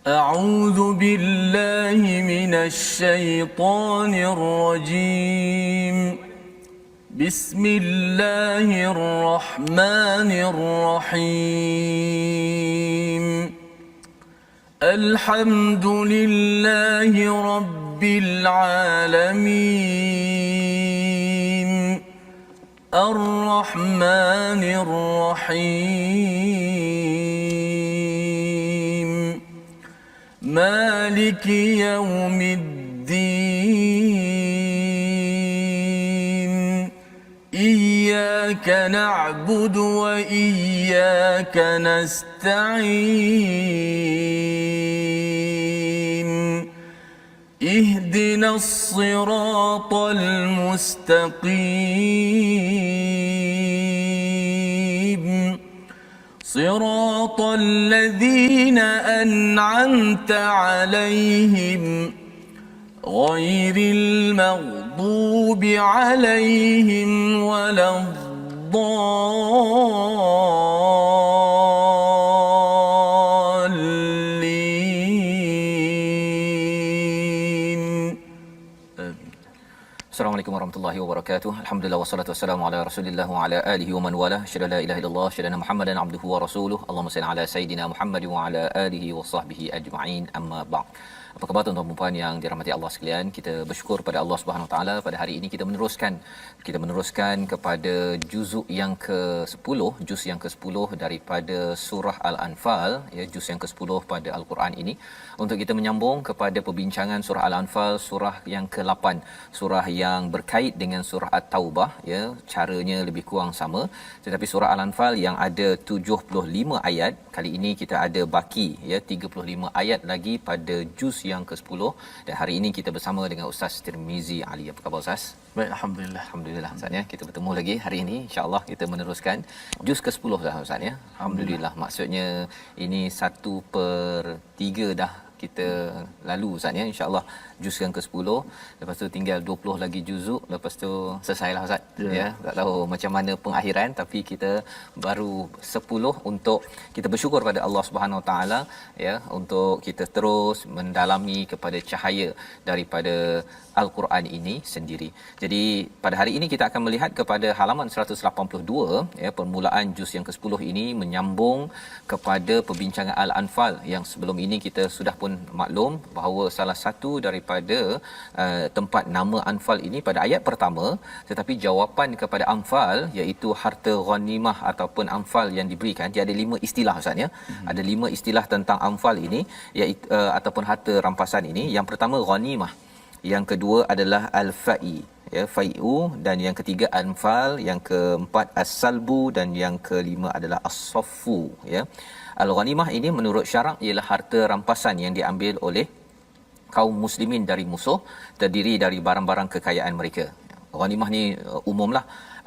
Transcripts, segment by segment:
أعوذ بالله من الشيطان الرجيم. بسم الله الرحمن الرحيم. الحمد لله رب العالمين. الرحمن الرحيم. مالك يوم الدين. إياك نعبد وإياك نستعين. اهدنا الصراط المستقيم. صراط الذين أنعمت عليهم غير المغضوب عليهم ولا الضالين. Assalamualaikum warahmatullahi wabarakatuh. Alhamdulillah wassalatu wassalamu ala Rasulillah wa ala alihi wa man wala. Syada la ilaha illallah, syada Muhammadan abduhu wa rasuluhu. Allahumma salli ala sayidina Muhammad wa ala alihi wa sahbihi ajma'in. Amma ba'd. Apa khabar tuan-tuan dan puan yang dirahmati Allah sekalian? Kita bersyukur pada Allah Subhanahu Wa Taala pada hari ini kita meneruskan kepada juzuk yang ke-10, juz yang ke-10 daripada surah Al-Anfal, ya, juz yang ke-10 pada Al-Quran ini, untuk kita menyambung kepada perbincangan surah Al-Anfal, surah yang ke-8, surah yang berkait dengan surah At-Taubah, ya, caranya lebih kurang sama, tetapi surah Al-Anfal yang ada 75 ayat, kali ini kita ada baki, ya, 35 ayat lagi pada juz yang ke-10, dan hari ini kita bersama dengan Ustaz Tirmizi Ali. Apa khabar Ustaz? Baik, alhamdulillah. Alhamdulillah Ustaz, ya. Kita bertemu lagi hari ini, insya-Allah kita meneruskan juz ke-10 dah Ustaz, ya. Alhamdulillah. Maksudnya ini 1/3 dah kita lalu Ustaz, ya. Insya-Allah juz yang ke-10, lepas tu tinggal 20 lagi juzuk, lepas tu selesailah Ustaz, ya. Tak tahu macam mana pengakhiran, tapi kita baru 10 untuk kita bersyukur pada Allah Subhanahu Wa Taala, ya, untuk kita terus mendalami kepada cahaya daripada Al-Quran ini sendiri. Jadi pada hari ini kita akan melihat kepada halaman 182, ya, permulaan juz yang ke-10 ini menyambung kepada perbincangan Al-Anfal yang sebelum ini kita sudah pun maklum bahawa salah satu daripada tempat nama Anfal ini pada ayat pertama, tetapi jawapan kepada Anfal iaitu harta ghanimah ataupun Anfal yang diberikan, dia ada 5 istilah Ustaz, ya. Ada 5 istilah tentang Anfal ini, iaitu ataupun harta rampasan ini. Yang pertama ghanimah, yang kedua adalah al-fa'i, ya, fai'u, dan yang ketiga anfal, yang keempat as-salbu, dan yang kelima adalah as-saffu, ya. Al-ghanimah ini menurut syarak ialah harta rampasan yang diambil oleh kaum muslimin dari musuh, terdiri dari barang-barang kekayaan mereka. Ghanimah ni umumlah.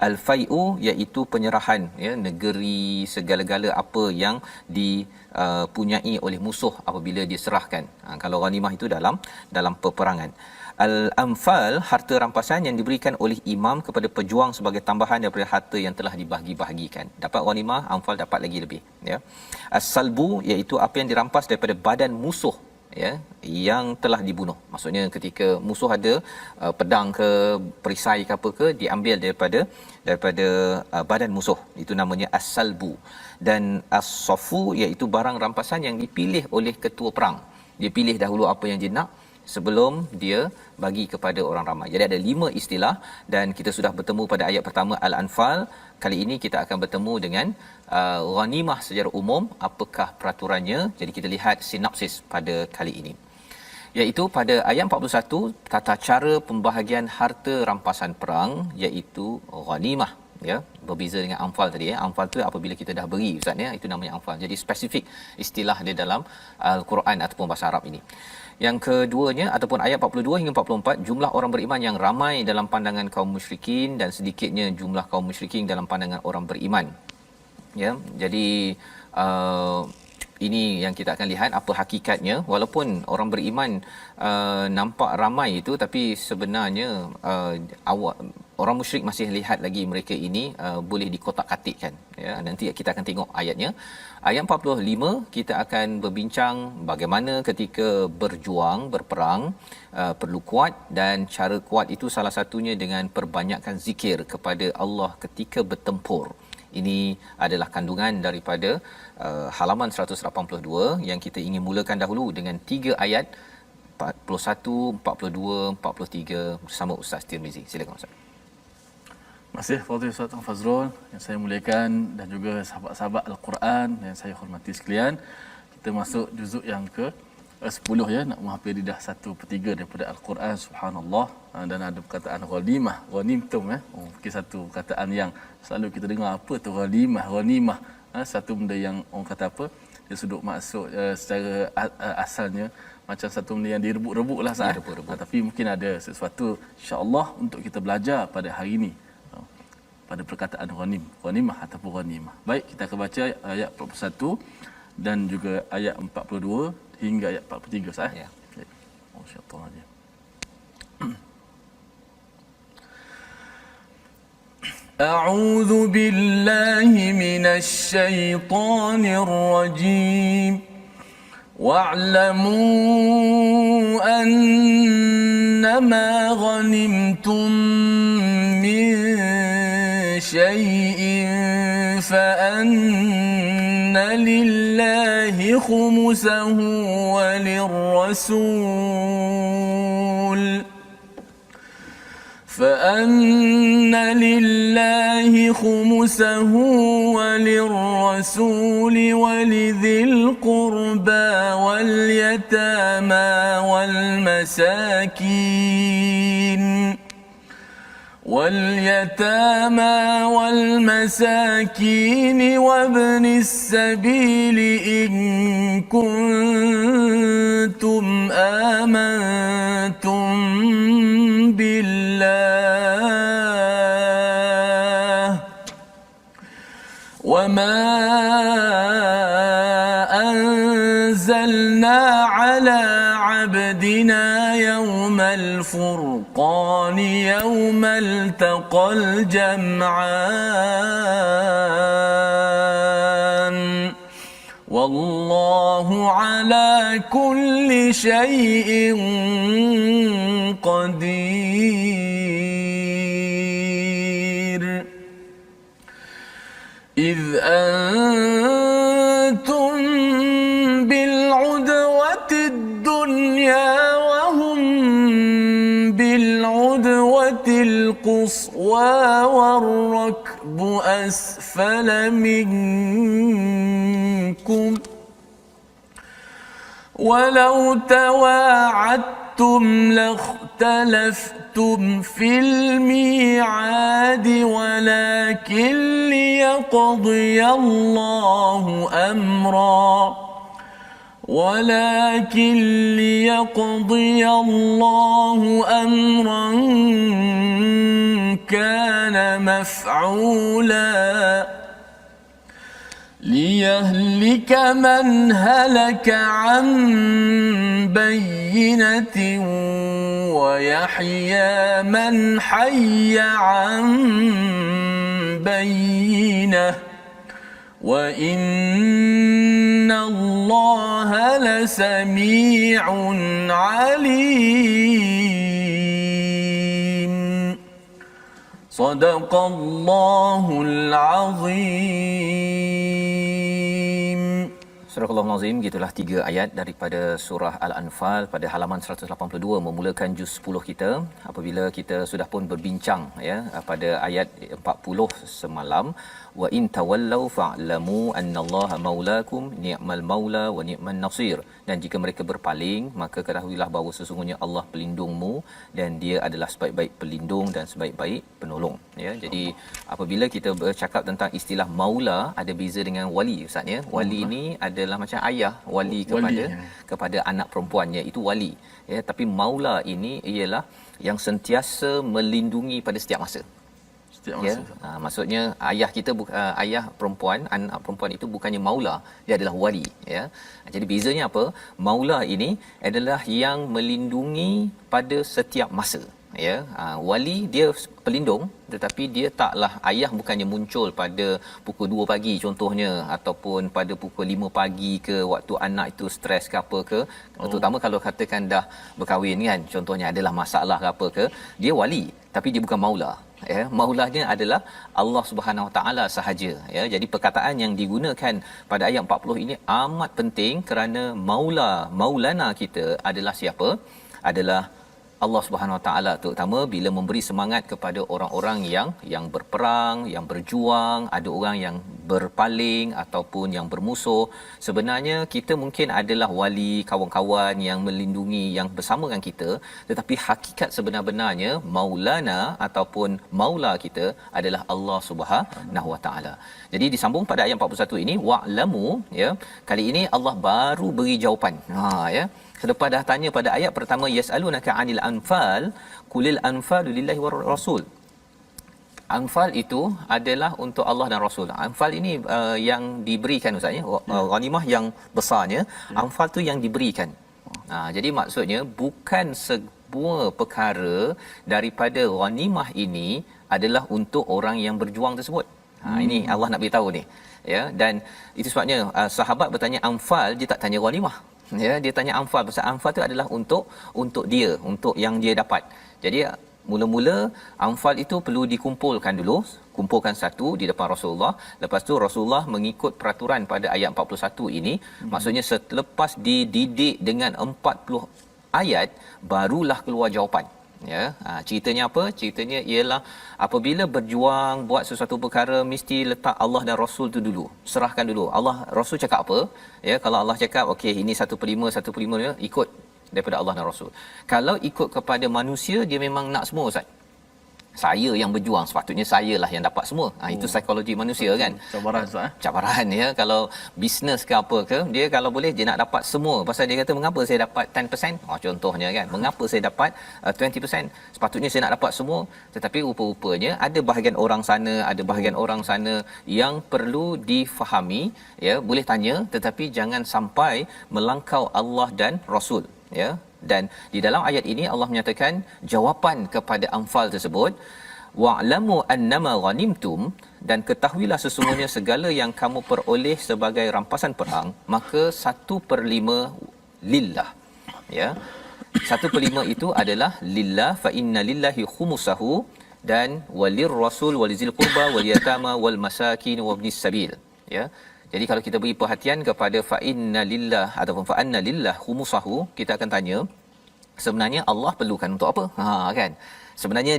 Al-fai'u iaitu penyerahan, ya, negeri, segala-gala apa yang dipunyai oleh musuh apabila diserahkan. Kalau ghanimah itu dalam peperangan. Al-anfal, harta rampasan yang diberikan oleh imam kepada pejuang sebagai tambahan daripada harta yang telah dibahagi-bahagikan. Dapat ghanimah, anfal dapat lagi lebih, ya. As-salbu iaitu apa yang dirampas daripada badan musuh, ya, yang telah dibunuh. Maksudnya ketika musuh ada pedang ke, perisai ke apa ke, diambil daripada badan musuh, itu namanya as-salbu. Dan as-safu iaitu barang rampasan yang dipilih oleh ketua perang. Dia pilih dahulu apa yang dia nak sebelum dia bagi kepada orang ramai. Jadi ada 5 istilah, dan kita sudah bertemu pada ayat pertama Al-Anfal. Kali ini kita akan bertemu dengan ghanimah secara umum, apakah peraturannya. Jadi kita lihat sinopsis pada kali ini, iaitu pada ayat 41, tata cara pembahagian harta rampasan perang, iaitu ghanimah, ya. Berbeza dengan anfal tadi, ya. Anfal tu apabila kita dah beri Ustaz, ya, itu namanya anfal. Jadi spesifik istilah di dalam Al-Quran ataupun bahasa Arab ini. Yang keduanya ataupun ayat 42 hingga 44, jumlah orang beriman yang ramai dalam pandangan kaum musyrikin dan sedikitnya jumlah kaum musyrikin dalam pandangan orang beriman, ya. Jadi ini yang kita akan lihat apa hakikatnya. Walaupun orang beriman nampak ramai itu, tapi sebenarnya orang musyrik masih lihat lagi mereka ini boleh dikotak-katikkan, ya. Nanti kita akan tengok ayatnya. Ayat 45 kita akan berbincang bagaimana ketika berjuang, berperang, perlu kuat, dan cara kuat itu salah satunya dengan perbanyakkan zikir kepada Allah ketika bertempur. Ini adalah kandungan daripada halaman 182 yang kita ingin mulakan dahulu dengan 3 ayat 41, 42, 43 bersama Ustaz Tirmizi. Silakan Ustaz. Terima kasih Fadhil Ustaz Fazrul yang saya muliakan, dan juga sahabat-sahabat Al-Quran yang saya hormati sekalian. Kita masuk juzuk yang ke 10 ya, nak menghafal lidah 1/3 daripada Al-Quran, subhanallah. Dan ada perkataan ghanimah, ghanimtum ya. Mungkin satu perkataan yang selalu kita dengar, apa tu ghanimah. Satu benda yang orang kata apa, dia sudut maksud secara asalnya macam satu benda yang direbut-rebut lah sah. Tapi mungkin ada sesuatu insya-Allah untuk kita belajar pada hari ini pada perkataan ghanimah ataupun ghanimah. Baik, kita akan baca ayat 41 dan juga ayat 42 hingga ayat 43 sah. Ya. Masyaallah. أعوذ بالله من الشيطان الرجيم واعلموا أنما غنمتم من شيء فأن لله خمسه وللرسول ولذي القربى واليتامى والمساكين وابن السبيل إن كنتم آمنتم بالله وما أنزلنا على عبدنا يوم الفرقان يوم التقى الجمعان والله على كل شيء قدير إذ أنتم بالعدوة الدنيا وهم بالعدوة القصوى والركب أسفل منكم ولو تواعدتم لاختلفتم في الميعاد ولكن ليقضي الله أمرا كان مفعولا ليهلك من هلك عن بينة ويحيى من حي عن بينة وإن الله لسميع عليم صدق الله العظيم. Surah Al-Azim, gitulah 3 ayat daripada surah Al-Anfal pada halaman 182 memulakan juz 10 kita. Apabila kita sudah pun berbincang ya pada ayat 40 semalam, wa in tawallaw fa'lamu annallaha maulakum ni'mal maula wa ni'man nasir, dan jika mereka berpaling maka ketahuilah bahawa sesungguhnya Allah pelindungmu dan dia adalah sebaik-baik pelindung dan sebaik-baik penolong ya. Jadi apabila kita bercakap tentang istilah maula, ada beza dengan wali ustaz ya. Wali ni adalah macam ayah wali kepada anak perempuannya, itu wali ya. Tapi maula ini ialah yang sentiasa melindungi pada setiap masa. Ya, maksudnya ayah kita ayah perempuan, anak perempuan itu bukannya maula, dia adalah wali ya. Jadi bezanya apa? Maula ini adalah yang melindungi pada setiap masa ya. Wali dia pelindung, tetapi dia taklah, ayah bukannya muncul pada pukul 2 pagi contohnya, ataupun pada pukul 5 pagi ke, waktu anak itu stres ke apa ke. Terutama kalau katakan dah berkahwin kan, contohnya adalah masalah ke apa ke, dia wali tapi dia bukan maula, ya. Maulanya adalah Allah Subhanahu Wa Taala sahaja, ya. Jadi perkataan yang digunakan pada ayat 40 ini amat penting, kerana maulana kita adalah siapa? Adalah Allah Subhanahu Wa Taala, terutama bila memberi semangat kepada orang-orang yang berperang, yang berjuang, ada orang yang berpaling ataupun yang bermusuh. Sebenarnya kita mungkin adalah wali, kawan-kawan yang melindungi, yang bersama dengan kita, tetapi hakikat sebenar-benarnya maulana ataupun maula kita adalah Allah Subhanahu Wa Taala. Jadi disambung pada ayat 41 ini, wa'lamu, ya. Kali ini Allah baru beri jawapan. Ya. Selepas dah tanya pada ayat pertama, yas'alunaka 'anil anfal qulil anfalu lillahi war rasul. Anfal itu adalah untuk Allah dan Rasul. Anfal ini yang diberikan ustaz, ya. Ghanimah yang besarnya, anfal tu yang diberikan. Jadi maksudnya bukan semua perkara daripada ghanimah ini adalah untuk orang yang berjuang tersebut. Ini Allah nak beritahu ni, ya. Dan itu sebabnya sahabat bertanya anfal, dia tak tanya ghanimah. Ya, dia tanya anfal, pasal anfal tu adalah untuk dia, untuk yang dia dapat. Jadi mula-mula anfal itu perlu dikumpulkan dulu, kumpulkan satu di depan Rasulullah. Lepas tu Rasulullah mengikut peraturan pada ayat 41 ini, maksudnya selepas dididik dengan 40 ayat barulah keluar jawapan. Ya, ceritanya apa? Ceritanya ialah apabila berjuang buat sesuatu perkara, mesti letak Allah dan Rasul tu dulu. Serahkan dulu. Allah, Rasul cakap apa? Ya, kalau Allah cakap okey ini 1/5 ikut daripada Allah dan Rasul. Kalau ikut kepada manusia, dia memang nak semua ustaz. Saya yang berjuang, sepatutnya saya lah yang dapat semua. Itu psikologi manusia kan. Cabaran ustaz. Cabaran, ya. Kalau bisnes ke apa ke, dia kalau boleh dia nak dapat semua. Pasal dia kata mengapa saya dapat 10%? Contohnya kan. Mengapa saya dapat 20%? Sepatutnya saya nak dapat semua. Tetapi rupa-rupanya ada bahagian orang sana, ada bahagian orang sana yang perlu difahami, ya. Boleh tanya, tetapi jangan sampai melangkau Allah dan Rasul, ya. Dan di dalam ayat ini Allah menyatakan jawapan kepada anfal tersebut, wa'lamu annama ghanimtum, dan ketahuilah sesungguhnya segala yang kamu peroleh sebagai rampasan perang, maka 1/5 lillah, ya. 1/5 itu adalah lillah, fa inna lillahi khumusahu, dan walir rasul walizil qurba wal yatama wal masakin wabnis sabil, ya. Jadi kalau kita beri perhatian kepada fa inna lillah ataupun fa anna lillah khumusahu, kita akan tanya sebenarnya Allah perlukan untuk apa? Kan. Sebenarnya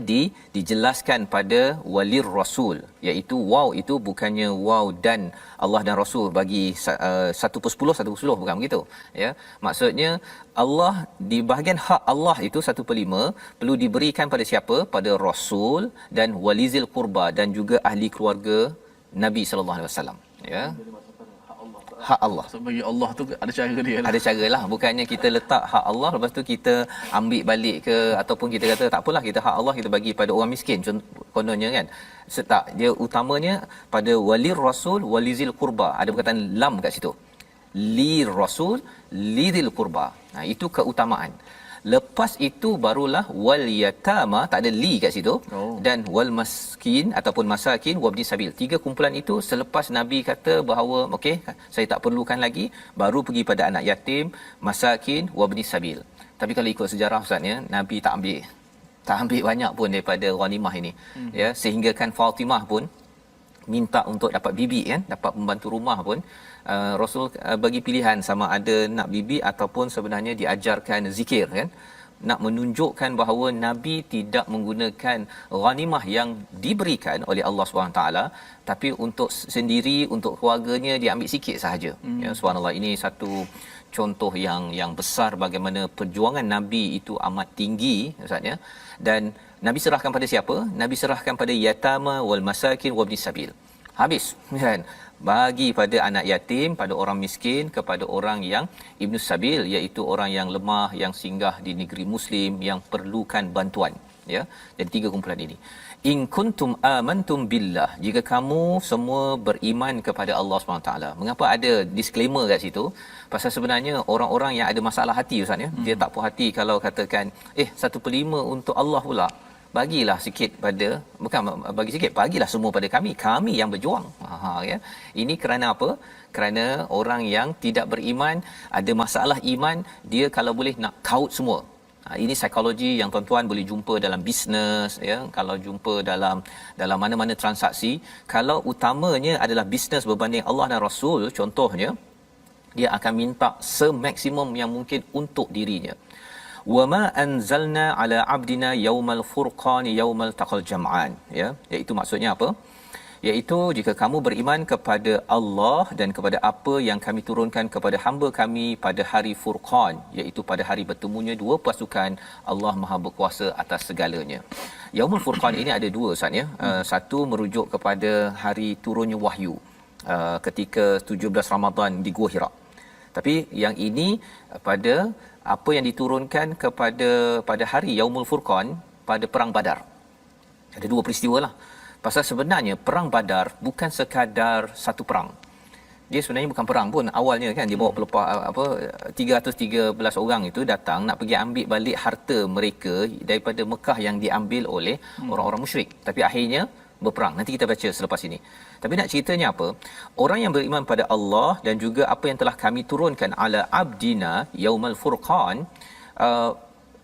dijelaskan pada walir rasul, iaitu waw itu bukannya waw dan Allah dan Rasul bagi 1/10 bukan begitu, ya. Maksudnya Allah di bahagian hak Allah itu 1/5 perlu diberikan pada siapa? Pada Rasul dan walizil qurba, dan juga ahli keluarga Nabi sallallahu alaihi wasallam, ya. Hak Allah. So, bagi Allah tu ada cara dia lah. Ada caralah, bukannya kita letak hak Allah lepas tu kita ambil balik ke, ataupun kita kata tak apalah, kita hak Allah kita bagi pada orang miskin kononnya kan. Tak, dia utamanya pada walir rasul walizil qurba. Ada perkataan lam kat situ. Li rasul lidil qurba. Itu keutamaan. Lepas itu barulah wal yatama, tak ada li kat situ, dan wal maskin ataupun masakin wabdi sabil. 3 kumpulan itu selepas Nabi kata bahawa okey saya tak perlukan lagi, baru pergi pada anak yatim, masakin wabdi sabil. Tapi kalau ikut sejarah ustaz, ya, Nabi tak ambil banyak pun daripada ghanimah ini, ya, sehingga kan Fatimah pun minta untuk dapat bibi kan, dapat pembantu rumah pun Rasul bagi pilihan sama ada nak bibi ataupun sebenarnya diajarkan zikir kan, nak menunjukkan bahawa Nabi tidak menggunakan ghanimah yang diberikan oleh Allah Subhanahu taala, tapi untuk sendiri, untuk keluarganya dia ambil sikit sahaja. Ya, subhanallah, ini satu contoh yang besar bagaimana perjuangan Nabi itu amat tinggi ustaz, ya. Dan Nabi serahkan pada siapa? Nabi serahkan pada yatama wal masakin wabni sabil. Habis kan, bagi pada anak yatim, pada orang miskin, kepada orang yang ibnu sabil, iaitu orang yang lemah, yang singgah di negeri muslim, yang perlukan bantuan, ya. Jadi 3 kumpulan ini. in kuntum amantum billah, jika kamu semua beriman kepada Allah SWT. Mengapa ada disclaimer kat situ? Pasal sebenarnya orang-orang yang ada masalah hati Ustaz ya, dia tak puas hati kalau katakan 1/5 untuk Allah pula, bagilah sikit pada, bukan bagi sikit, bagilah semua pada kami yang berjuang. Ya, ini kerana apa? Kerana orang yang tidak beriman, ada masalah iman, dia kalau boleh nak kaut semua. Ini psikologi yang tuan-tuan boleh jumpa dalam bisnes ya, kalau jumpa dalam mana-mana transaksi. Kalau utamanya adalah bisnes berbanding Allah dan Rasul contohnya, dia akan minta semaksimum yang mungkin untuk dirinya. Wama anzalna ala abdina yaumal furqan yaumal taqal jam'an, ya, iaitu maksudnya apa? Iaitu jika kamu beriman kepada Allah dan kepada apa yang kami turunkan kepada hamba kami pada hari Furqan, iaitu pada hari bertemunya dua pasukan, Allah Maha berkuasa atas segalanya. Yaumul Furqan ini ada dua Ustaz ya. Satu merujuk kepada hari turunnya wahyu ketika 17 Ramadan di Gua Hira. Tapi yang ini pada apa yang diturunkan pada hari Yaumul Furqan pada perang Badar. Ada dua peristiwa lah. Pasal sebenarnya perang Badar bukan sekadar satu perang. Dia sebenarnya bukan perang pun awalnya kan, dia bawa pelepah 313 orang itu datang nak pergi ambil balik harta mereka daripada Mekah yang diambil oleh orang-orang musyrik. Tapi akhirnya berperang. Nanti kita baca selepas ini. Tapi nak ceritanya apa? Orang yang beriman pada Allah dan juga apa yang telah kami turunkan ala abdina yaumal furqan,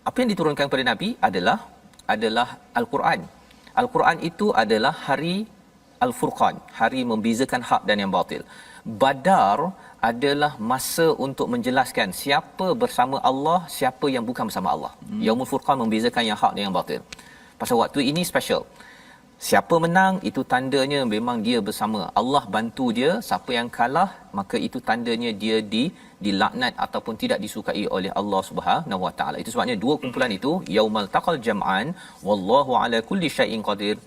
apa yang diturunkan kepada Nabi adalah Al-Quran. Al-Quran itu adalah hari Al-Furqan, hari membezakan hak dan yang batil. Badar adalah masa untuk menjelaskan siapa bersama Allah, siapa yang bukan bersama Allah. Yaumul Furqan membezakan yang hak dan yang batil. Pasal waktu ini special. Siapa menang itu tandanya memang dia bersama Allah, bantu dia. Siapa yang kalah maka itu tandanya dia dilaknat ataupun tidak disukai oleh Allah Subhanahu Wa Taala. Itu sebabnya dua kumpulan itu yaumal taqal jam'an wallahu ala kulli syai'in qadir.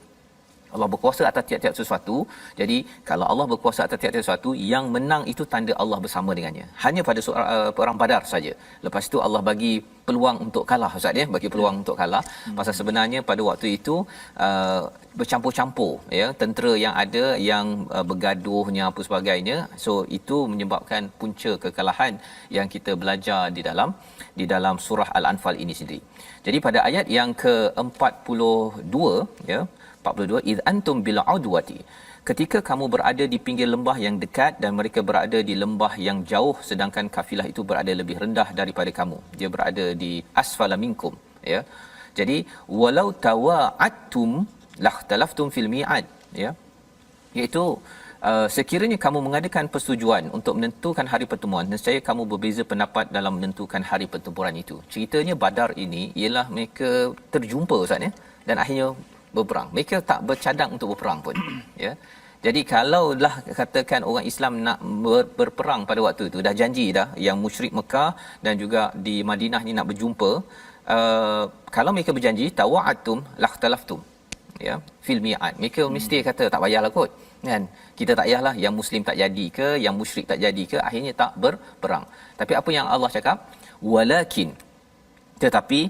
Allah berkuasa atas tiap-tiap sesuatu. Jadi kalau Allah berkuasa atas tiap-tiap sesuatu, yang menang itu tanda Allah bersama dengannya. Hanya pada perang Badar saja. Lepas itu Allah bagi peluang untuk kalah Ustaz ya, bagi peluang untuk kalah. Pasal sebenarnya pada waktu itu bercampur-campur ya, tentera yang ada yang bergaduhnya apa sebagainya. So itu menyebabkan punca kekalahan yang kita belajar di dalam surah Al-Anfal ini sendiri. Jadi pada ayat yang ke-42 ya, 42, id antum bil udwati, ketika kamu berada di pinggir lembah yang dekat dan mereka berada di lembah yang jauh, sedangkan kafilah itu berada lebih rendah daripada kamu, dia berada di asfala minkum ya. Jadi walau tawa'attum lakhtalaftum fil mi'ad ya, iaitu sekiranya kamu mengadakan persetujuan untuk menentukan hari pertemuan, nescaya kamu berbeza pendapat dalam menentukan hari pertempuran itu. Ceritanya Badar ini ialah mereka terjumpa Ustaz ya, dan akhirnya berperang. Mereka tak bercadang untuk berperang pun ya. Jadi kalaulah katakan orang Islam nak berperang pada waktu itu, dah janji dah yang musyrik Mekah dan juga di Madinah ni nak berjumpa, kalau mereka berjanji tawa'atum lakhtalaftum ya fil mi'ad, mereka mesti kata tak payahlah kot kan, kita tak payahlah, yang muslim tak jadi ke, yang musyrik tak jadi ke, akhirnya tak berperang. Tapi apa yang Allah cakap, walakin, tetapi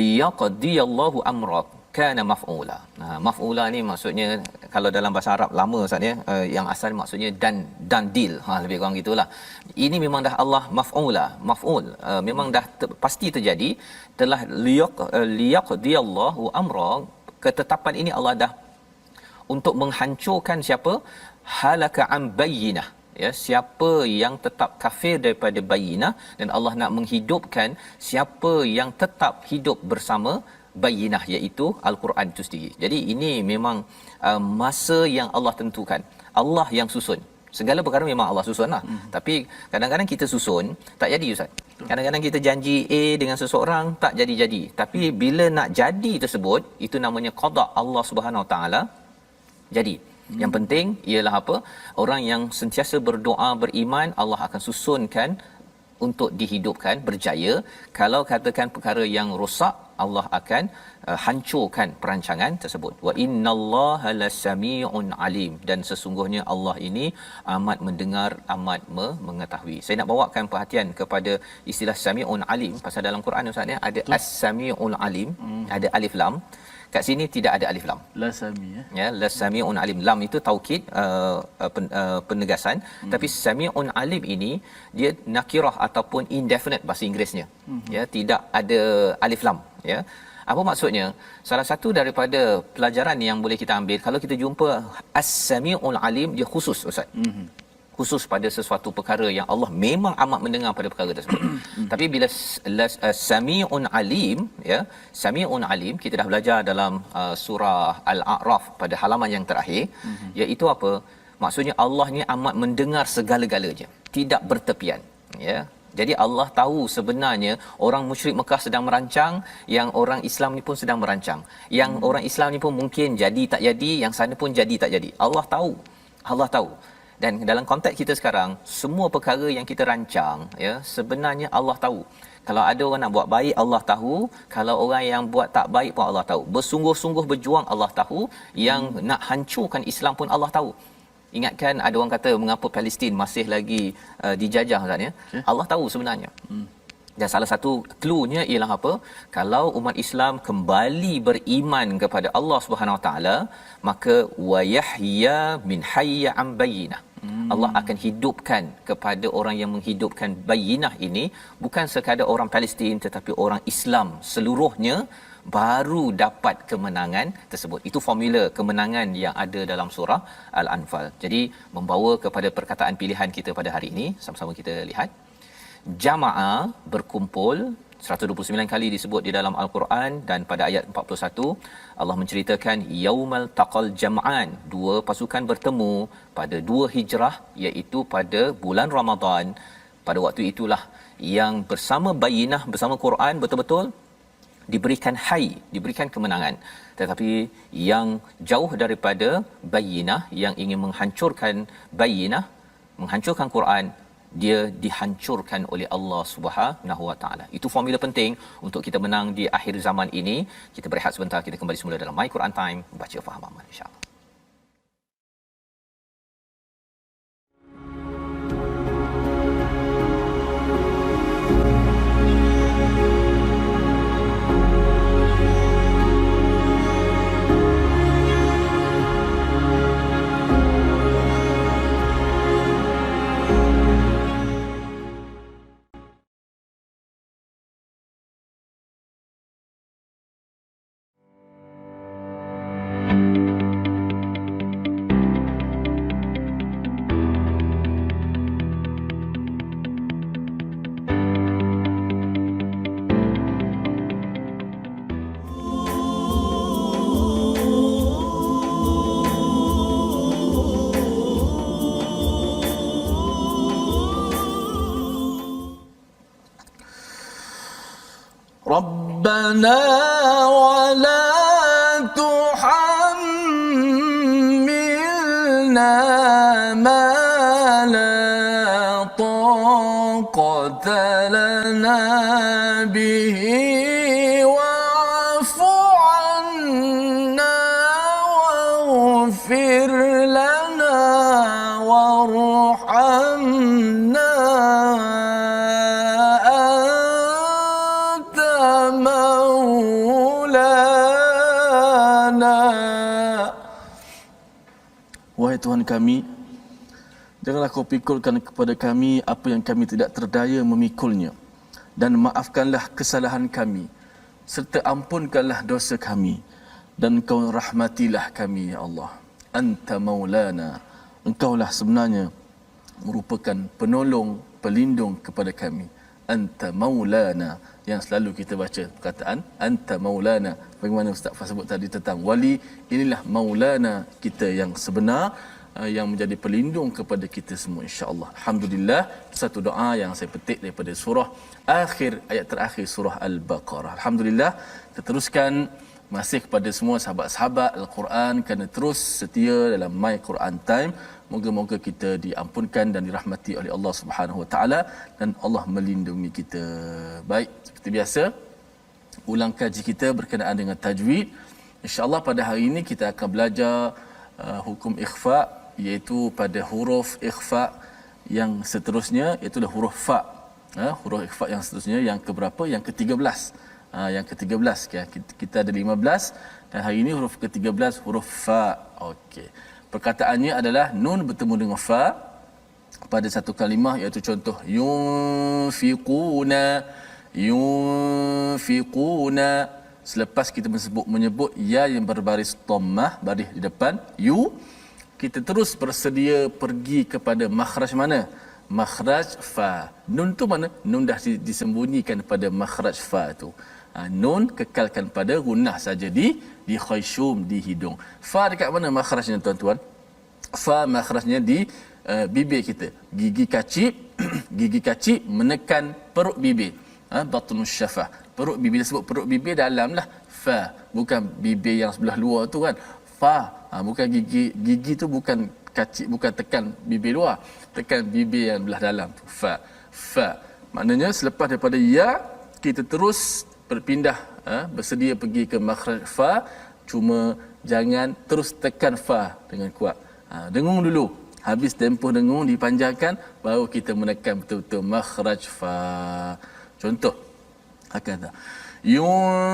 liyaqdiyallahu amra kana maf'ula. Maf'ula ni maksudnya kalau dalam bahasa Arab lama Ustaz ya, yang asal maksudnya dan deal. Lebih kurang gitulah. Ini memang dah Allah maf'ula, maf'ul. Memang dah pasti terjadi, telah liyaqdiyallahu amra, ketetapan ini Allah dah untuk menghancurkan siapa? Halaka am bayyinah. Ya, siapa yang tetap kafir daripada bayyinah, dan Allah nak menghidupkan siapa yang tetap hidup bersama bayyinah, iaitu Al-Quran itu sendiri. Jadi ini memang masa yang Allah tentukan. Allah yang susun. Segala perkara memang Allah susun lah. Tapi kadang-kadang kita susun tak jadi Ustaz. Kadang-kadang kita janji A dengan seseorang tak jadi-jadi. Tapi bila nak jadi tersebut, itu namanya qada Allah Subhanahu Wa Taala jadi. Yang penting ialah apa? Orang yang sentiasa berdoa, beriman, Allah akan susunkan untuk dihidupkan, berjaya. Kalau katakan perkara yang rosak, Allah akan hancurkan perancangan tersebut. Wa innallaha lasami'un alim, dan sesungguhnya Allah ini amat mendengar, amat mengetahui. Saya nak bawakan perhatian kepada istilah sami'un alim, pasal dalam Quran Ustaz ya ada as-sami'ul alim, ada alif lam. Kat sini tidak ada alif lam. La sami Ya, la sami'un alim. Lam itu taukid penegasan, tapi sami'un alim ini dia nakirah ataupun indefinite bahasa Inggerisnya. Ya, tidak ada alif lam, ya. Apa maksudnya? Salah satu daripada pelajaran yang boleh kita ambil kalau kita jumpa as-sami'ul alim, dia khusus, ustaz. Khusus pada sesuatu perkara yang Allah memang amat mendengar pada perkara tersebut. Tapi bila sami'un alim, ya, sami'un alim, kita dah belajar dalam surah Al-A'raf pada halaman yang terakhir, iaitu apa? Maksudnya Allah ni amat mendengar segala-galanya, tidak bertepian, ya. Jadi Allah tahu sebenarnya orang musyrik Mekah sedang merancang, yang orang Islam ni pun sedang merancang. Yang orang Islam ni pun mungkin jadi tak jadi, yang sana pun jadi tak jadi. Allah tahu. Allah tahu. Dan dalam konteks kita sekarang, semua perkara yang kita rancang, ya, sebenarnya Allah tahu. Kalau ada orang nak buat baik, Allah tahu. Kalau orang yang buat tak baik pun Allah tahu. Bersungguh-sungguh berjuang, Allah tahu. Yang nak hancurkan Islam pun Allah tahu. Ingatkan ada orang kata mengapa Palestin masih lagi dijajah, Ustaz, ya? Allah tahu sebenarnya. Dan salah satu cluenya ialah apa? Kalau umat Islam kembali beriman kepada Allah Subhanahu Wa Taala, maka wa yahya min hayya am bayyinah. Allah akan hidupkan kepada orang yang menghidupkan bayyinah ini, bukan sekadar orang Palestin tetapi orang Islam seluruhnya baru dapat kemenangan tersebut. Itu formula kemenangan yang ada dalam surah Al-Anfal. Jadi membawa kepada perkataan pilihan kita pada hari ini, sama-sama kita lihat. Jama'a, berkumpul, 129 kali disebut di dalam Al-Quran, dan pada ayat 41 Allah menceritakan yaumal taqal jam'an, dua pasukan bertemu pada 2 Hijrah, iaitu pada bulan Ramadan. Pada waktu itulah yang bersama Bayyinah, bersama Quran betul-betul diberikan diberikan kemenangan. Tetapi yang jauh daripada Bayyinah, yang ingin menghancurkan Bayyinah, menghancurkan Quran, dia dihancurkan oleh Allah Subhanahu Wa Taala. Itu formula penting untuk kita menang di akhir zaman ini. Kita berehat sebentar, kita kembali semula dalam My Quran Time, baca faham amal, insya-Allah. ربنا ولا تحملنا ما لا طاقة لنا به واعف عنا واغفر لنا وارحمنا Wahai Tuhan kami, janganlah kau pikulkan kepada kami apa yang kami tidak terdaya memikulnya, dan maafkanlah kesalahan kami, serta ampunkanlah dosa kami, dan kau rahmatilah kami, ya Allah. Anta maulana, engkaulah sebenarnya merupakan penolong, pelindung kepada kami. Anta maulana, yang selalu kita baca perkataan anta maulana. Bagaimana Ustaz Fah sebut tadi tentang wali, inilah maulana kita yang sebenar, yang menjadi pelindung kepada kita semua, insya-Allah. Alhamdulillah, satu doa yang saya petik daripada surah akhir, ayat terakhir surah Al-Baqarah. Alhamdulillah, kita teruskan masih kepada semua sahabat-sahabat Al-Quran kerana terus setia dalam My Quran Time. Moga-moga kita diampunkan dan dirahmati oleh Allah Subhanahu Wa Taala, dan Allah melindungi kita. Baik, seperti biasa, ulang kaji kita berkenaan dengan tajwid. InsyaAllah pada hari ini kita akan belajar hukum ikhfa, iaitu pada huruf ikhfa yang seterusnya, iaitu huruf fa. Huruf ikhfa yang seterusnya, yang keberapa? Yang ke-13. Yang ke-13, kita ada 15, dan hari ini huruf ke-13 huruf fa. Okey. Perkataannya adalah nun bertemu dengan fa pada satu kalimah, iaitu contoh yunfiquna. Selepas kita menyebut ya yang berbaris dhammah baris di depan yu, kita terus bersedia pergi kepada makhraj mana? Makhraj fa. Nun tu mana? Nun dah disembunyikan pada makhraj fa tu. Nun kekalkan pada gunnah saja di khayshum, di hidung. Fa dekat mana makhrajnya tuan-tuan? Fa makhrajnya di bibir kita. Gigi kacip menekan perut bibir. Batnus syafah. Perut bibir, disebut perut bibir dalam lah. Fa, bukan bibir yang sebelah luar tu kan. Fa, bukan gigi tu bukan kacip, bukan tekan bibir luar, tekan bibir yang belah dalam tu. Fa. Maknanya selepas daripada ya, kita terus berpindah, bersedia pergi ke makhraj fa, cuma jangan terus tekan fa dengan kuat. Dengung dulu. Habis tempoh dengung dipanjangkan, baru kita menekan betul-betul makhraj fa. Contoh hakadha yunfiqun.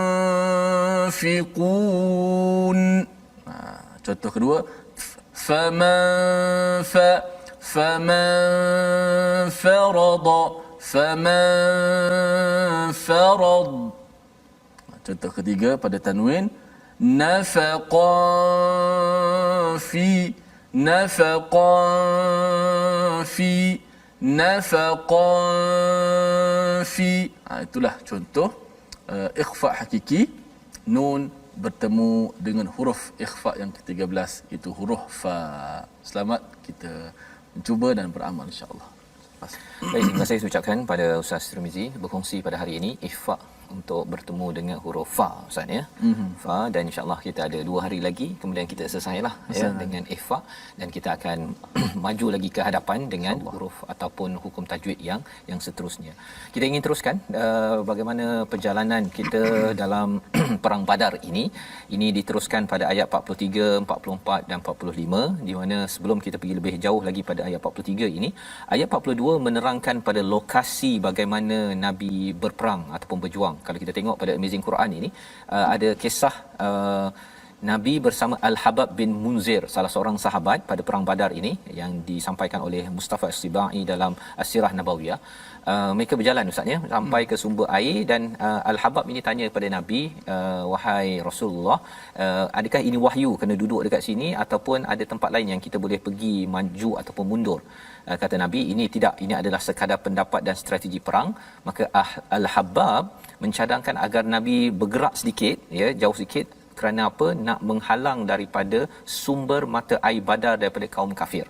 Contoh kedua, faman farad. Contoh ketiga pada tanwin, nafaqan fi. Itulah contoh ikhfa hakiki, nun bertemu dengan huruf ikhfa yang ke-13, itu huruf fa. Selamat kita mencuba dan beramal insya-Allah. Baik, terima kasih saya ucapkan pada Ustaz Tirmizi berkongsi pada hari ini ikhfa untuk bertemu dengan huruf fa, Ustaz ya. Fa, dan insya-Allah kita ada 2 hari lagi kemudian kita selesailah ya dengan ikhfa, dan kita akan maju lagi ke hadapan dengan huruf ataupun hukum tajwid yang seterusnya. Kita ingin teruskan bagaimana perjalanan kita dalam perang Badar ini. Ini diteruskan pada ayat 43, 44 dan 45, di mana sebelum kita pergi lebih jauh lagi pada ayat 43 ini, ayat 42 menerangkan pada lokasi bagaimana Nabi berperang ataupun berjuang. Kalau kita tengok pada Amazing Quran ini, ada kisah Nabi bersama Al-Habab bin Munzir, salah seorang sahabat pada perang Badar ini, yang disampaikan oleh Mustafa As-Sibai dalam As-Sirah Nabawiyah. Mereka berjalan Ustaz ya sampai ke sumber air, dan Al-Habab ini tanya kepada Nabi, wahai Rasulullah, adakah ini wahyu kena duduk dekat sini ataupun ada tempat lain yang kita boleh pergi maju ataupun mundur? Kata Nabi, ini tidak, ini adalah sekadar pendapat dan strategi perang. Maka Al-Habab mencadangkan agar Nabi bergerak sedikit ya, jauh sikit. Kerana apa? Nak menghalang daripada sumber mata air Badar daripada kaum kafir.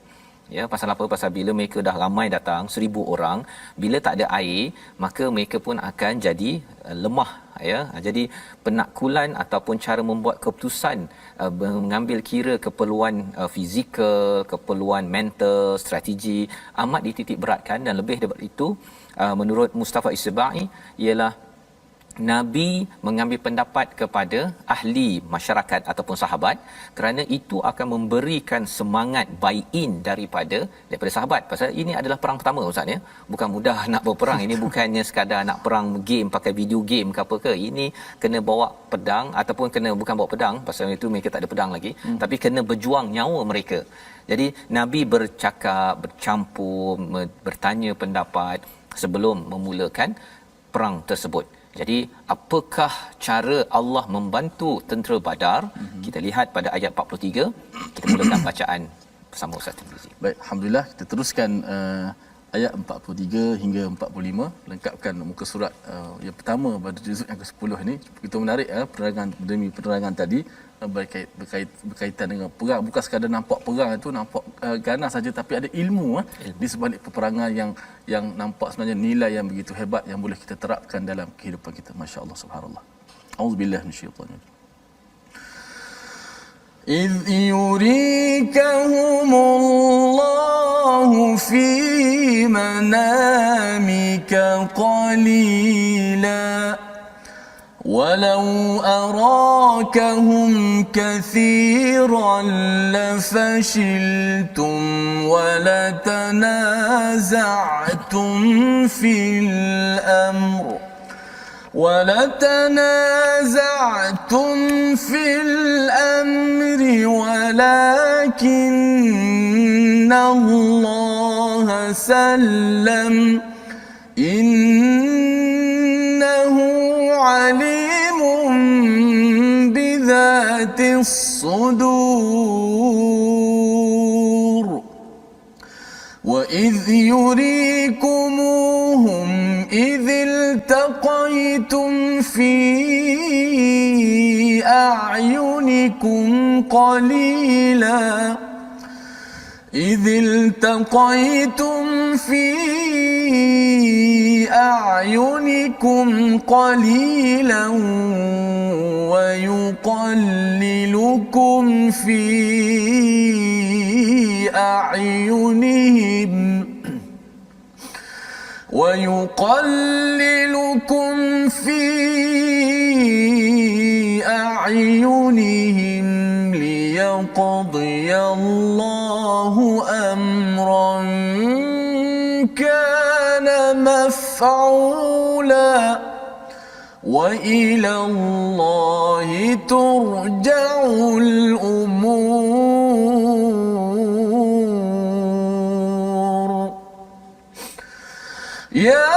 Ya, pasal apa? Pasal bila mereka dah ramai datang 1000 orang, bila tak ada air, maka mereka pun akan jadi lemah ya. Jadi penakkulan ataupun cara membuat keputusan, mengambil kira keperluan fizikal, keperluan mental, strategi amat dititik beratkan. Dan lebih daripada itu, menurut Mustafa As-Sibai, ialah Nabi mengambil pendapat kepada ahli masyarakat ataupun sahabat, kerana itu akan memberikan semangat buy-in daripada sahabat. Pasal ini adalah perang pertama Ustaz ya. Bukan mudah nak berperang. Ini bukannya sekadar nak perang game pakai video game ke apa ke. Ini kena bawa pedang, ataupun kena bukan bawa pedang, pasal itu mereka tak ada pedang lagi, tapi kena berjuang nyawa mereka. Jadi Nabi bercakap, bercampur, bertanya pendapat sebelum memulakan perang tersebut. Jadi apakah cara Allah membantu tentera Badar? Kita lihat pada ayat 43. Kita mulakan bacaan bersama Ustaz Tirmizi. Baik, alhamdulillah kita teruskan ayat 43 hingga 45, lengkapkan muka surat yang pertama pada juzuk yang ke-10 ini. Begitu menarik penerangan demi penerangan tadi, berkaitan dengan perang. Bukan sekadar nampak perang itu nampak ganas saja, tapi ada ilmu di sebalik peperangan yang nampak sebenarnya nilai yang begitu hebat yang boleh kita terapkan dalam kehidupan kita. Masya-Allah, subhanallah. Auzubillahi minasyaitanir rajim. إذ يريكهم الله في منامك قليلا ولو أراكهم كثيرا لفشلتم ولتنازعتم في الأمر ولكن الله سلم إنه عليم بذات الصدور وإذ يريكموهم إذ التقيتم في أعينكم قليلا إذ التقيتم في أعينكم قليلا ويقللكم في أعينهم ليقضي الله أمرا كان مفعولا وإلى الله ترجع الأمور يا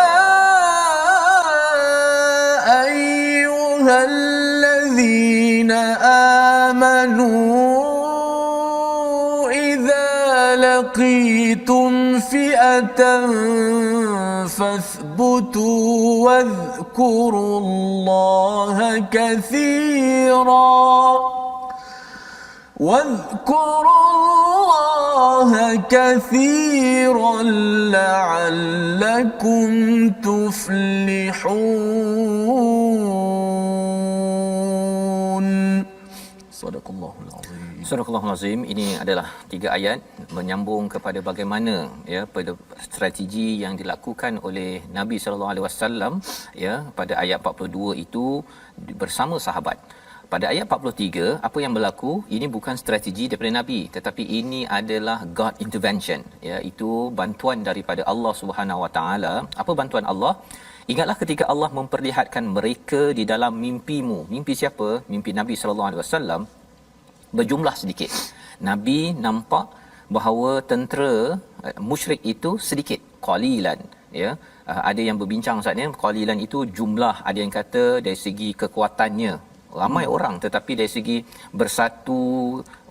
أيها الذين آمنوا إذا لقيتم فئة فاثبتوا واذكروا الله كثيرا لعلكم تفلحون صدق الله العظيم. Surah Al-Azim ini adalah 3 ayat menyambung kepada bagaimana ya pada strategi yang dilakukan oleh Nabi sallallahu alaihi wasallam ya pada ayat 42 itu bersama sahabat. Pada ayat 43 apa yang berlaku ini bukan strategi daripada Nabi tetapi ini adalah God intervention ya itu bantuan daripada Allah Subhanahu Wa Taala. Apa bantuan Allah? Ingatlah ketika Allah memperlihatkan mereka di dalam mimpimu. Mimpi siapa? Mimpi Nabi sallallahu alaihi wasallam berjumlah sedikit. Nabi nampak bahawa tentera musyrik itu sedikit, qalilan ya. Ada yang berbincang saatnya qalilan itu jumlah, ada yang kata dari segi kekuatannya ramai orang tetapi dari segi bersatu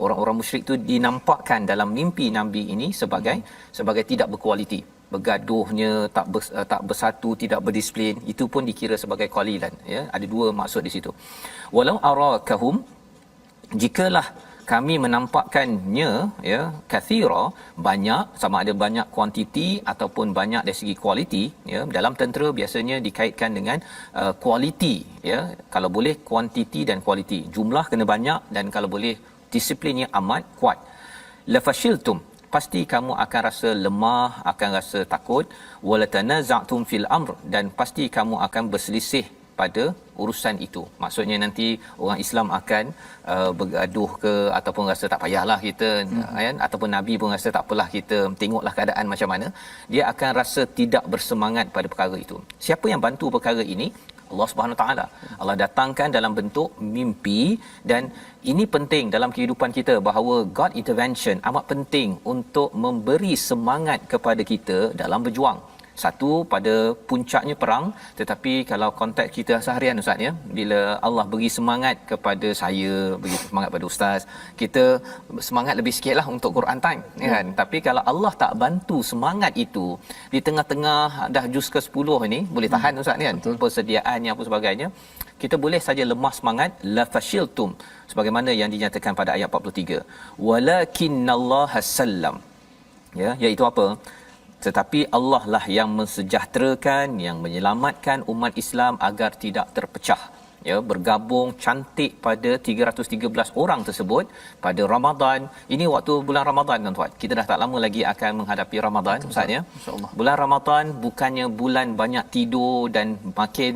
orang-orang musyrik itu dinampakkan dalam mimpi Nabi ini sebagai tidak berkualiti. Bergaduhnya tak bersatu, tidak berdisiplin, itu pun dikira sebagai qalilan ya. Ada 2 maksud di situ. Walau arakahum, jikalah kami menampakkannya ya kathira, banyak, sama ada banyak kuantiti ataupun banyak dari segi kualiti ya. Dalam tentera biasanya dikaitkan dengan kualiti ya, kalau boleh kuantiti dan kualiti, jumlah kena banyak dan kalau boleh disiplinnya amat kuat. Lafashiltum, pasti kamu akan rasa lemah, akan rasa takut. Walatanaza'tum fil amr, dan pasti kamu akan berselisih pada urusan itu. Maksudnya nanti orang Islam akan bergaduh ke ataupun rasa tak payahlah kita kan, ataupun Nabi pun rasa tak apalah kita tengoklah keadaan macam mana, dia akan rasa tidak bersemangat pada perkara itu. Siapa yang bantu perkara ini? Allah Subhanahu Wa Taala. Allah datangkan dalam bentuk mimpi, dan ini penting dalam kehidupan kita bahawa God intervention amat penting untuk memberi semangat kepada kita dalam berjuang. Satu, pada puncaknya perang, tetapi kalau konteks kita seharian Ustaz ya, bila Allah beri semangat kepada saya, beri semangat pada ustaz, kita semangat lebih sikitlah untuk Quran time kan. Tapi kalau Allah tak bantu semangat itu di tengah-tengah dah juz ke-10 ini, boleh tahan Ustaz ni kan, persediaannya apa sebagainya, kita boleh saja lemah semangat. La fashiltum, sebagaimana yang dinyatakan pada ayat 43, walakinnallaha sallam ya, iaitu apa? Tetapi Allah lah yang mensejahterakan, yang menyelamatkan umat Islam agar tidak terpecah ya, bergabung cantik pada 313 orang tersebut pada Ramadan. Ini waktu bulan Ramadan tuan-tuan, kita dah tak lama lagi akan menghadapi Ramadan Ustaz ya. Insyaallah bulan Ramadan bukannya bulan banyak tidur dan makin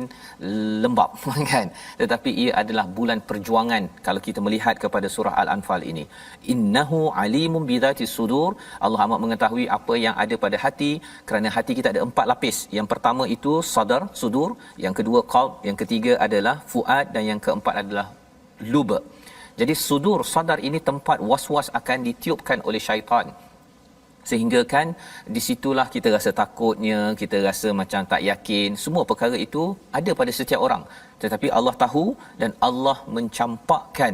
lembab kan, tetapi ia adalah bulan perjuangan. Kalau kita melihat kepada surah Al-Anfal ini, innahu alimun bidzatis sudur, Allah amat mengetahui apa yang ada pada hati, kerana hati kita ada 4 lapis. Yang pertama itu sadar, sudur, yang kedua qalb, yang ketiga adalah fuad, dan yang keempat adalah luba. Jadi sudur, sadar ini tempat was-was akan ditiupkan oleh syaitan. Sehingga kan di situlah kita rasa takutnya, kita rasa macam tak yakin. Semua perkara itu ada pada setiap orang. Tetapi Allah tahu dan Allah mencampakkan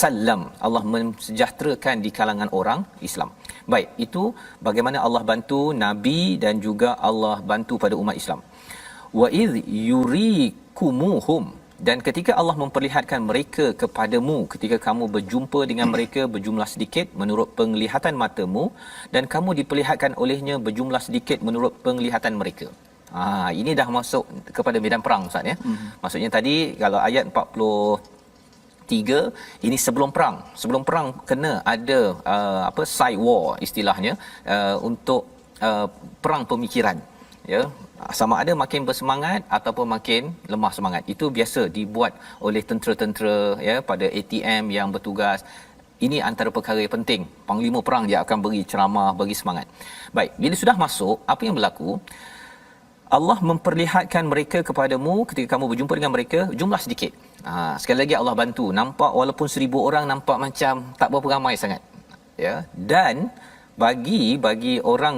salam, Allah mensejahterakan di kalangan orang Islam. Baik, itu bagaimana Allah bantu Nabi dan juga Allah bantu pada umat Islam. Wa idh yurikumuhum, dan ketika Allah memperlihatkan mereka kepadamu, ketika kamu berjumpa dengan mereka berjumlah sedikit menurut penglihatan matamu, dan kamu diperlihatkan olehnya berjumlah sedikit menurut penglihatan mereka. Ini dah masuk kepada medan perang, Ustaz ya. Maksudnya tadi kalau ayat 43 ini sebelum perang. Sebelum perang kena ada side war istilahnya, untuk perang pemikiran, ya, sama ada makin bersemangat ataupun makin lemah semangat. Itu biasa dibuat oleh tentera-tentera, ya, pada ATM yang bertugas. Ini antara perkara yang penting. Panglima perang dia akan beri ceramah, bagi semangat. Baik, bila sudah masuk, apa yang berlaku? Allah memperlihatkan mereka kepadamu ketika kamu berjumpa dengan mereka jumlah sedikit. Sekali lagi Allah bantu. Nampak walaupun 1000 orang nampak macam tak berapa ramai sangat. Ya, dan bagi orang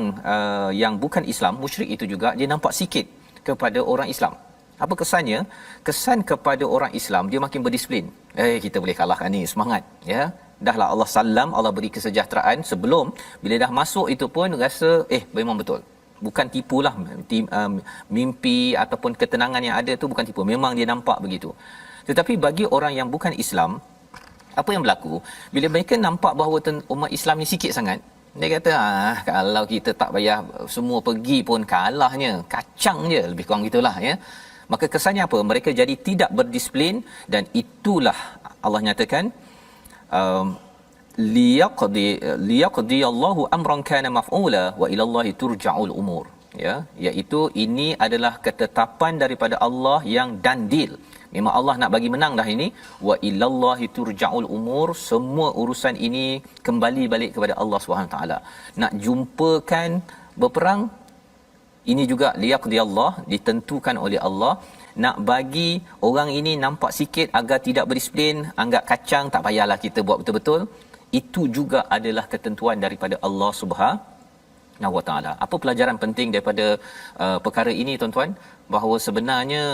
yang bukan Islam, musyrik itu juga dia nampak sikit kepada orang Islam. Apa kesannya? Kesan kepada orang Islam dia makin berdisiplin. Kita boleh kalahkan ni, semangat, ya. Dahlah Allah salam, Allah beri kesejahteraan. Sebelum bila dah masuk itu pun rasa memang betul. Bukan tipulah, mimpi ataupun ketenangan yang ada tu bukan tipu. Memang dia nampak begitu. Tetapi bagi orang yang bukan Islam, apa yang berlaku? Bila mereka nampak bahawa umat Islam ni sikit sangat, dia kata, kalau kita tak payah semua pergi pun kalahnya, kacang je, lebih kurang gitulah, ya. Maka kesannya apa? Mereka jadi tidak berdisiplin, dan itulah Allah nyatakan, liyaqdi Allahu amran kana maf'ula wa ila Allahi turja'ul umur, ya, iaitu ini adalah ketetapan daripada Allah yang dandil. Memang Allah nak bagi menang dah ini. Wa ila Allahi turja'ul umur, semua urusan ini kembali balik kepada Allah Subhanahu taala. Nak jumpakan berperang, ini juga liyaqdi Allah, ditentukan oleh Allah. Nak bagi orang ini nampak sikit agar tidak berdisiplin, anggap kacang, tak payahlah kita buat betul-betul. Itu juga adalah ketentuan daripada Allah Subhanahu wa taala. Apa pelajaran penting daripada perkara ini, tuan-tuan? Bahawa sebenarnya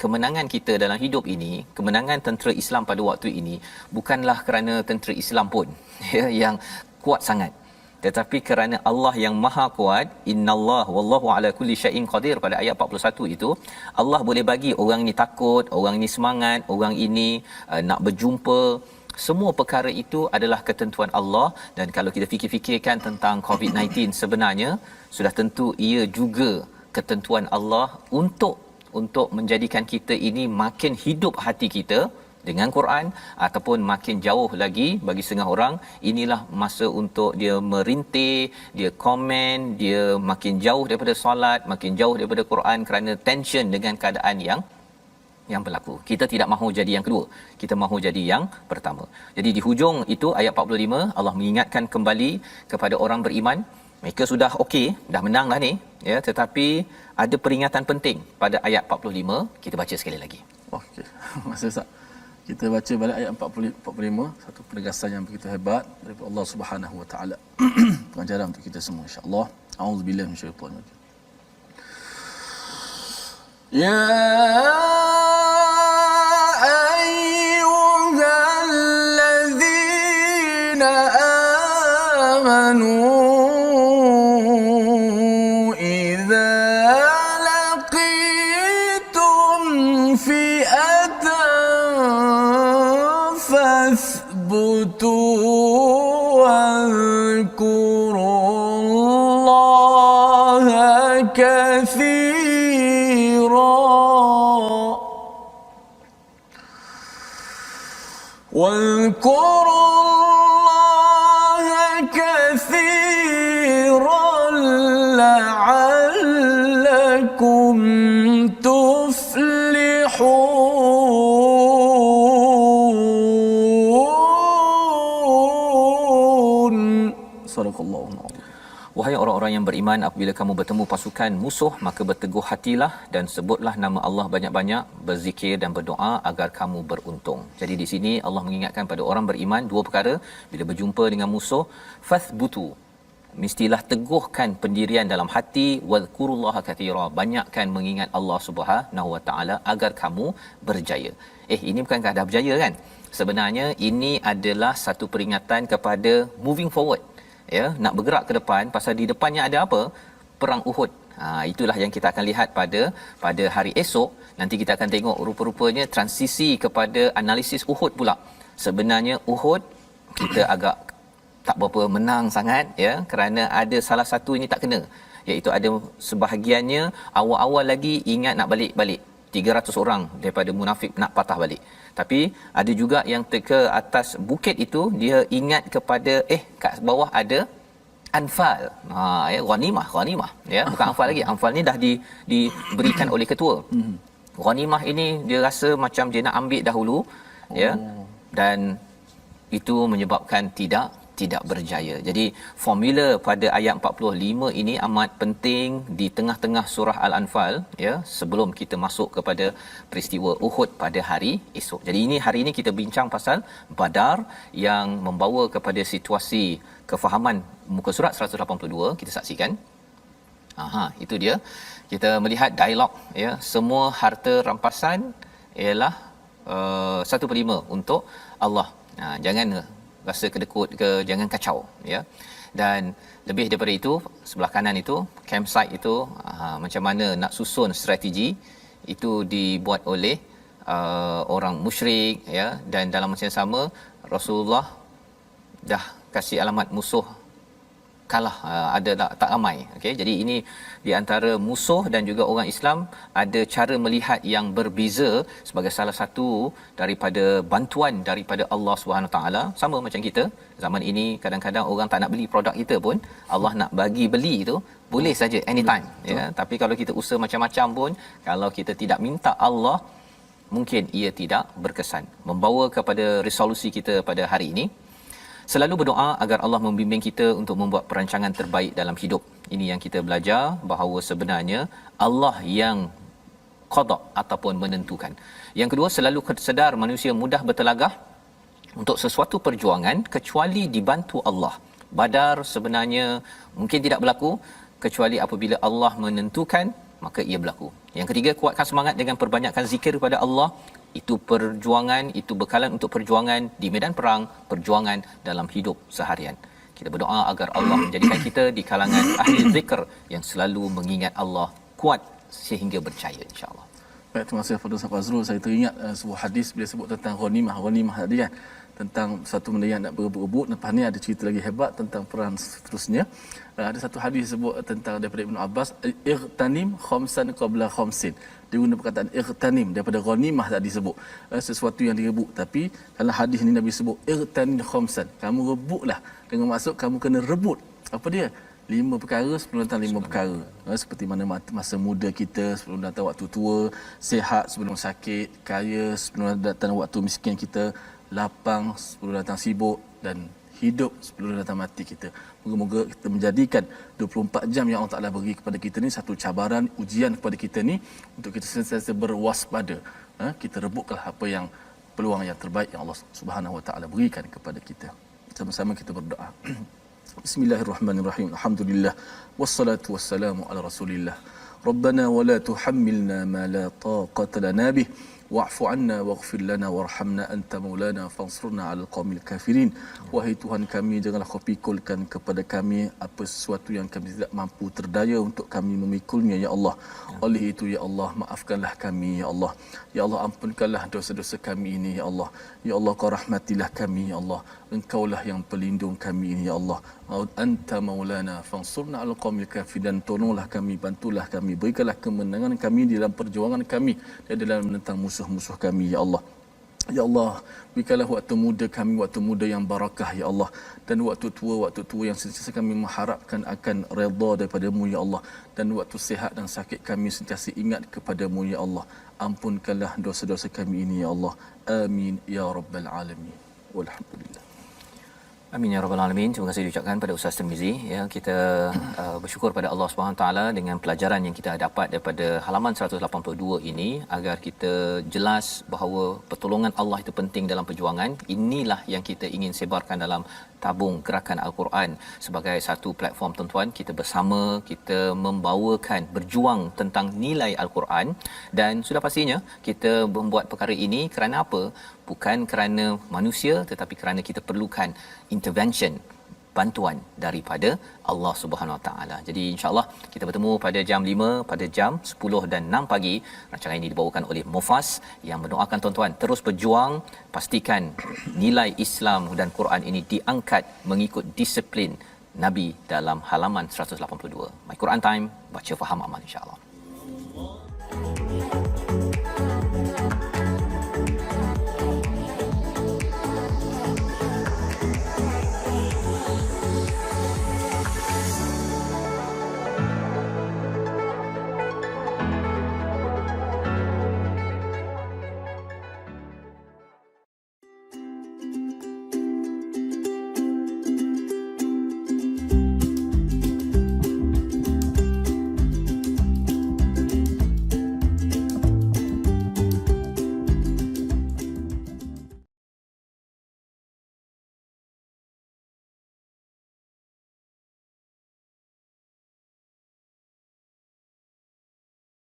kemenangan kita dalam hidup ini, kemenangan tentera Islam pada waktu ini bukanlah kerana tentera Islam pun ya, yang kuat sangat, tetapi kerana Allah yang maha kuat. Innallaha wallahu ala kulli syai'in qadir, pada ayat 41 itu Allah boleh bagi orang ini takut, orang ini semangat, orang ini nak berjumpa. Semua perkara itu adalah ketentuan Allah. Dan kalau kita fikir-fikirkan tentang COVID-19, sebenarnya sudah tentu ia juga ketentuan Allah untuk menjadikan kita ini makin hidup hati kita dengan Quran, ataupun makin jauh lagi bagi setengah orang inilah masa untuk dia merintih, dia komen, dia makin jauh daripada solat, makin jauh daripada Quran kerana tension dengan keadaan yang berlaku. Kita tidak mahu jadi yang kedua, kita mahu jadi yang pertama. Jadi di hujung itu ayat 45 Allah mengingatkan kembali kepada orang beriman, mereka sudah okey, dah menang dah ni, ya, tetapi ada peringatan penting pada ayat 45. Kita baca sekali lagi. Okey. Masih Ustaz. Kita baca balik ayat 45, satu penegasan yang begitu hebat daripada Allah Subhanahu wa taala. Pengajaran untuk kita semua insya-Allah. A'udzubillahi minasyaitanir rajim. Ya ayyuhalladzina amanu واذكروا الله كثيرا لعلكم تفلحون. صدق الله العظيم. Wahai orang-orang yang beriman, apabila kamu bertemu pasukan musuh, maka berteguh hatilah dan sebutlah nama Allah banyak-banyak, berzikir dan berdoa agar kamu beruntung. Jadi di sini Allah mengingatkan pada orang beriman dua perkara. Bila berjumpa dengan musuh, fathbutu, mestilah teguhkan pendirian dalam hati, wadhkurullaha katsira, banyakkan mengingat Allah Subhanahu wa taala agar kamu berjaya. Ini bukan keadaan berjaya kan? Sebenarnya ini adalah satu peringatan kepada moving forward. Ya, nak bergerak ke depan, pasal di depannya ada apa? Perang Uhud. Itulah yang kita akan lihat pada hari esok. Nanti kita akan tengok rupa-rupanya transisi kepada analisis Uhud pula. Sebenarnya Uhud kita agak tak berapa menang sangat, ya, kerana ada salah satu ini tak kena, iaitu ada sebahagiannya awal-awal lagi ingat nak balik 300 orang daripada munafik nak patah balik. Tapi ada juga yang ke atas bukit itu dia ingat kepada kat bawah ada anfal. Ghanimah, ya, bukan anfal lagi. Anfal ni dah diberikan oleh ketua. Ghanimah ini dia rasa macam dia nak ambil dahulu, ya. Dan itu menyebabkan tidak berjaya. Jadi formula pada ayat 45 ini amat penting di tengah-tengah surah Al-Anfal, ya, sebelum kita masuk kepada peristiwa Uhud pada hari esok. Jadi hari ini kita bincang pasal Badar yang membawa kepada situasi kefahaman muka surat 182. Kita saksikan. Itu dia. Kita melihat dialog, ya, semua harta rampasan ialah 1/5 untuk Allah. Jangan rasa kedekut ke, jangan kacau, ya. Dan lebih daripada itu, sebelah kanan itu campsite itu, macam mana nak susun strategi itu dibuat oleh orang musyrik, ya. Dan dalam masa yang sama Rasulullah dah kasih alamat musuh kalah, ada tak ramai. Okey, jadi ini di antara musuh dan juga orang Islam ada cara melihat yang berbeza sebagai salah satu daripada bantuan daripada Allah Subhanahu taala. Sama macam kita zaman ini, kadang-kadang orang tak nak beli produk kita pun Allah nak bagi beli itu boleh saja anytime, ya. Tapi kalau kita usaha macam-macam pun, kalau kita tidak minta Allah, mungkin ia tidak berkesan. Membawa kepada resolusi kita pada hari ini, selalu berdoa agar Allah membimbing kita untuk membuat perancangan terbaik dalam hidup. Ini yang kita belajar, bahawa sebenarnya Allah yang qada ataupun menentukan. Yang kedua, selalu sedar manusia mudah bertelagah untuk sesuatu perjuangan kecuali dibantu Allah. Badar sebenarnya mungkin tidak berlaku kecuali apabila Allah menentukan, maka ia berlaku. Yang ketiga, kuatkan semangat dengan perbanyakkan zikir kepada Allah. Itu perjuangan, itu bekalan untuk perjuangan di medan perang, perjuangan dalam hidup seharian. Kita berdoa agar Allah menjadikan kita di kalangan ahli zikr yang selalu mengingat Allah, kuat sehingga berjaya, insya-Allah. Baik, terima kasih Fadil Ustaz Fazrul. Saya teringat sebuah hadis bila sebut tentang ghanimah tadi kan, tentang satu benda yang nak berebut. Lepas ni ada cerita lagi hebat tentang perang seterusnya. Ada satu hadis sebut tentang daripada Ibnu Abbas, ightanim khamsan qabla khamsin. Dia guna perkataan ightanim daripada ghanimah tadi sebut, sesuatu yang direbut. Tapi dalam hadis ni Nabi sebut ightanim khamsan, kamu rebutlah, dengan maksud kamu kena rebut apa dia, 5 perkara sebelum datang 5 perkara. Seperti mana masa muda kita sebelum datang waktu tua, sihat sebelum sakit, kaya sebelum datang waktu miskin kita, lapang sebelum datang sibuk, dan hidup sebelum datang mati kita. Moga-moga kita menjadikan 24 jam yang Allah Taala beri kepada kita ni satu cabaran, ujian kepada kita ni, untuk kita sentiasa berwaspada. Kita rebutlah apa yang peluang yang terbaik yang Allah Subhanahu Wa Taala berikan kepada kita. Sama-sama kita berdoa. Bismillahirrahmanirrahim. Alhamdulillah wassalatu wassalamu ala Rasulillah. Rabbana wa la tuhammilna ma la taqata lana bih. Wa'fu 'anna waghfir lana warhamna anta maulana fansurna 'alal qaumil kafirin. Wahai Tuhan kami, janganlah kau pikulkan kepada kami apa sesuatu yang kami tidak mampu terdaya untuk kami memikulnya, ya Allah. Oleh itu ya Allah, maafkanlah kami ya Allah. Ya Allah, ampunkanlah dosa-dosa kami ini ya Allah. Ya Allah, kau rahmatilah kami ya Allah. Engkaulah yang pelindung kami ini ya Allah. Anta maulana fansurna 'alal qaumil kafirin. Dan tolonglah kami, bantulah kami, berikanlah kemenangan kami dalam perjuangan kami dan dalam menentang musuh-musuh kami ya Allah. Ya Allah, berikanlah waktu muda kami waktu muda yang barakah ya Allah, dan waktu tua yang sentiasa kami mengharapkan akan redha daripada-Mu ya Allah, dan waktu sihat dan sakit kami sentiasa ingat kepada-Mu ya Allah. Ampunkanlah dosa-dosa kami ini ya Allah. Amin ya rabbal alamin. Walhamdulillah. Amin ya rabbal alamin. Terima kasih diucapkan pada Ustaz Tirmizi ya. Kita bersyukur pada Allah Subhanahu taala dengan pelajaran yang kita dapat daripada halaman 182 ini agar kita jelas bahawa pertolongan Allah itu penting dalam perjuangan. Inilah yang kita ingin sebarkan dalam tabung gerakan Al-Quran sebagai satu platform tuan-tuan, kita bersama kita membawakan berjuang tentang nilai Al-Quran dan sudah pastinya kita membuat perkara ini kerana apa? Bukan kerana manusia tetapi kerana kita perlukan intervention bantuan daripada Allah Subhanahu Wa Taala. Jadi insya-Allah kita bertemu pada jam 5 pada jam 10 dan 6 pagi. Rancangan ini dibawakan oleh Mufas yang mendoakan tuan-tuan terus berjuang, pastikan nilai Islam dan Quran ini diangkat mengikut disiplin Nabi dalam halaman 182. My Quran Time, baca faham amal insya-Allah.